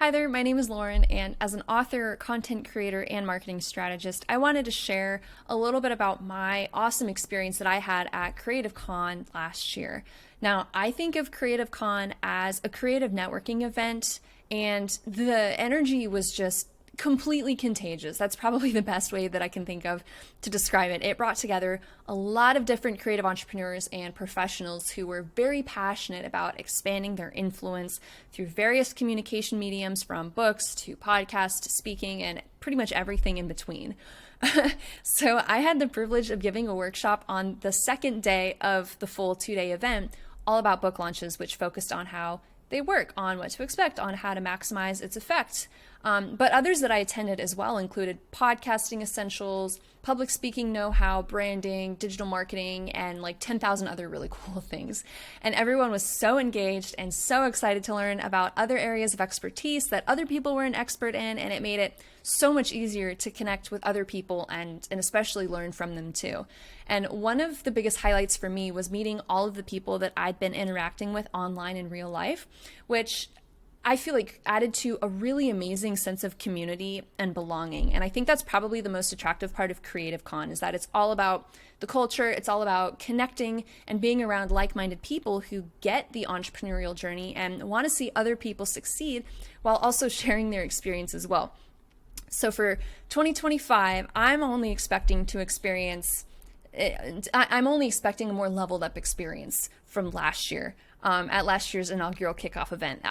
Hi there, my name is Lauren, and as an author, content creator, and marketing strategist, I wanted to share a little bit about my awesome experience that I had at Cre8tive Con last year. Now, I think of Cre8tive Con as a creative networking event, and the energy was just completely contagious. That's probably the best way that I can think of to describe it. It brought together a lot of different creative entrepreneurs and professionals who were very passionate about expanding their influence through various communication mediums, from books to podcasts to speaking and pretty much everything in between. So I had the privilege of giving a workshop on the second day of the full 2-day event, all about book launches, which focused on how they work, on what to expect, on how to maximize its effect. But others that I attended as well included podcasting essentials, public speaking know-how, branding, digital marketing, and like 10,000 other really cool things. And everyone was so engaged and so excited to learn about other areas of expertise that other people were an expert in, and it made it so much easier to connect with other people and especially learn from them too. And one of the biggest highlights for me was meeting all of the people that I'd been interacting with online in real life, which I feel like added to a really amazing sense of community and belonging. And I think that's probably the most attractive part of Cre8tive Con, is that it's all about the culture, it's all about connecting and being around like-minded people who get the entrepreneurial journey and want to see other people succeed while also sharing their experience as well. So for 2025, I'm only expecting a more leveled up experience from last year. At last year's inaugural kickoff event.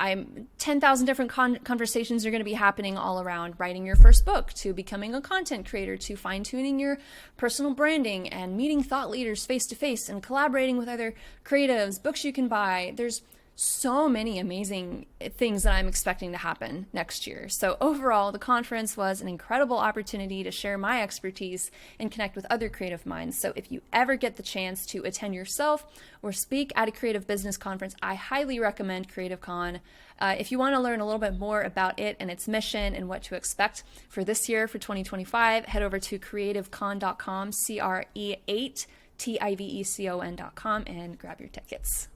10,000 different conversations are going to be happening all around writing your first book, to becoming a content creator, to fine-tuning your personal branding, and meeting thought leaders face-to-face and collaborating with other creatives, books you can buy. There's so many amazing things that I'm expecting to happen next year. So overall, the conference was an incredible opportunity to share my expertise and connect with other creative minds. So if you ever get the chance to attend yourself or speak at a creative business conference, I highly recommend Cre8tive Con. If you want to learn a little bit more about it and its mission and what to expect for this year, for 2025, head over to cre8tivecon.com, Cre8tivecon.com, and grab your tickets.